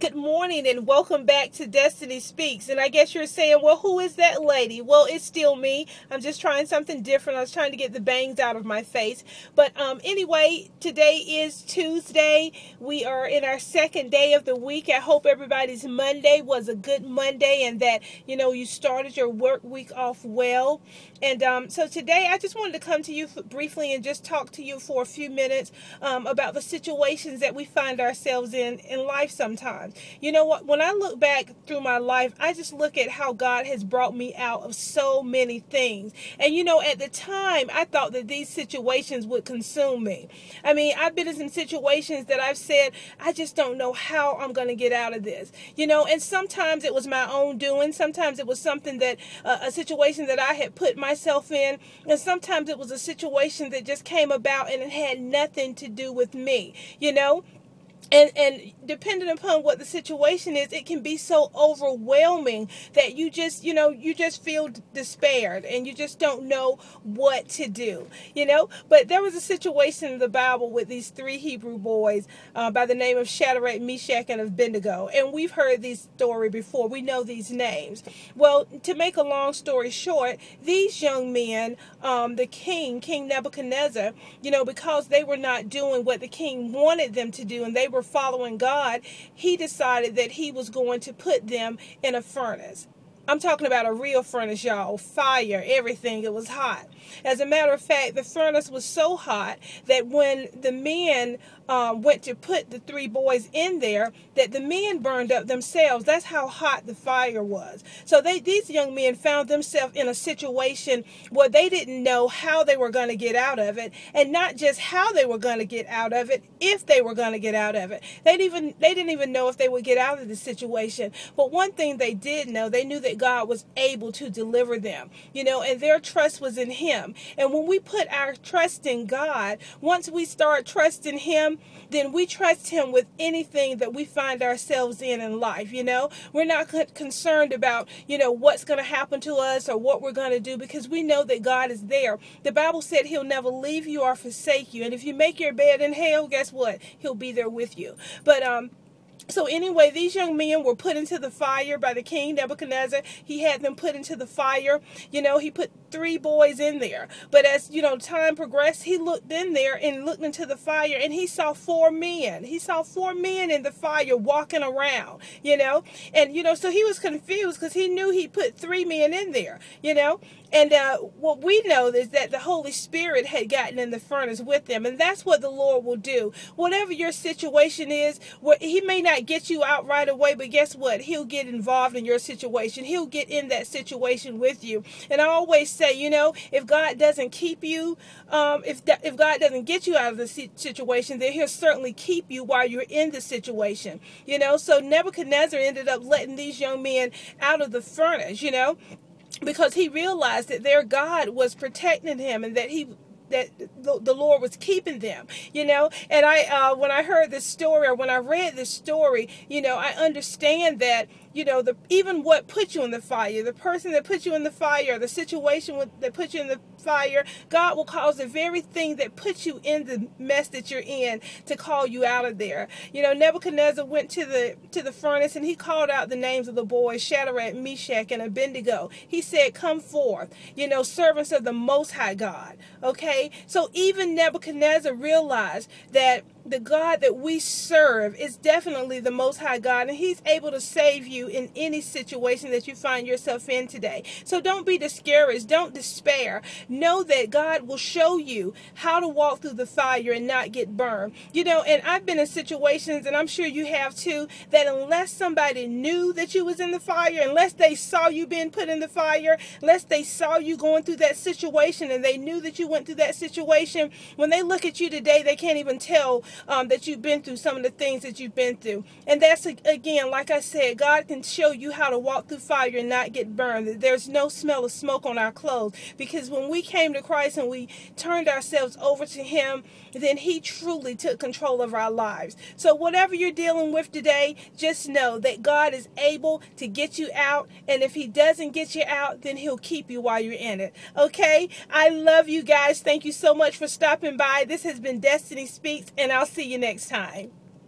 Good morning and welcome back to Destiny Speaks. And I guess you're saying, well, who is that lady? Well, it's still me. I'm just trying something different. I was trying to get the bangs out of my face. But anyway, today is Tuesday. We are in our second day of the week. I hope everybody's Monday was a good Monday and that, you started your work week off well. And so today I just wanted to come to you briefly and just talk to you for a few minutes about the situations that we find ourselves in life sometimes. You know what? When I look back through my life, I just look at how God has brought me out of so many things. And at the time, I thought that these situations would consume me. I mean, I've been in some situations that I've said, I just don't know how I'm going to get out of this. And sometimes it was my own doing. Sometimes it was something that, a situation that I had put myself in. And sometimes it was a situation that just came about and it had nothing to do with me, And depending upon what the situation is, it can be so overwhelming that you just feel despaired and you just don't know what to do, But there was a situation in the Bible with these three Hebrew boys by the name of Shadrach, Meshach, and Abednego. And we've heard this story before. We know these names. Well, to make a long story short, these young men, the King Nebuchadnezzar, because they were not doing what the king wanted them to do and they were following God, he decided that he was going to put them in a furnace. I'm talking about a real furnace, y'all. Fire, everything. It was hot. As a matter of fact, the furnace was so hot that when the men went to put the three boys in there, that the men burned up themselves. That's how hot the fire was. So these young men found themselves in a situation where they didn't know how they were going to get out of it, and not just how they were going to get out of it, if they were going to get out of it. They didn't even know if they would get out of the situation. But one thing they did know, they knew that God was able to deliver them, and their trust was in Him. And when we put our trust in God, once we start trusting Him, then we trust Him with anything that we find ourselves in life. We're not concerned about, what's going to happen to us or what we're going to do, because we know that God is there. The Bible said He'll never leave you or forsake you. And if you make your bed in hell, guess what? He'll be there with you. But, so anyway, these young men were put into the fire by the king Nebuchadnezzar. He had them put into the fire. He put three boys in there. But as, time progressed, he looked in there and looked into the fire and he saw four men. He saw four men in the fire walking around, And, so he was confused because he knew he put three men in there, And what we know is that the Holy Spirit had gotten in the furnace with them. And that's what the Lord will do. Whatever your situation is, He may not get you out right away, but guess what? He'll get involved in your situation. He'll get in that situation with you. And I always say, if God doesn't keep you, if God doesn't get you out of the situation, then He'll certainly keep you while you're in the situation. So Nebuchadnezzar ended up letting these young men out of the furnace, because he realized that their God was protecting him and that the Lord was keeping them, And I, when I heard this story, or when I read this story, I understand that, even what put you in the fire, the person that put you in the fire, the situation that put you in the fire, God will cause the very thing that put you in the mess that you're in to call you out of there. Nebuchadnezzar went to the furnace and he called out the names of the boys, Shadrach, Meshach, and Abednego. He said, "Come forth, servants of the Most High God." Okay, so even Nebuchadnezzar realized that the God that we serve is definitely the Most High God, and He's able to save you in any situation that you find yourself in today. So don't be discouraged. Don't despair. Know that God will show you how to walk through the fire and not get burned. And I've been in situations, and I'm sure you have too, that unless somebody knew that you was in the fire, unless they saw you being put in the fire, unless they saw you going through that situation and they knew that you went through that situation, when they look at you today, they can't even tell that you've been through some of the things that you've been through. And that's, again, like I said, God can show you how to walk through fire and not get burned. There's no smell of smoke on our clothes, because when we came to Christ and we turned ourselves over to Him, then He truly took control of our lives. So whatever you're dealing with today, just know that God is able to get you out, and if He doesn't get you out, then He'll keep you while you're in it. Okay? I love you guys. Thank you so much for stopping by. This has been Destiny Speaks, and I'll see you next time.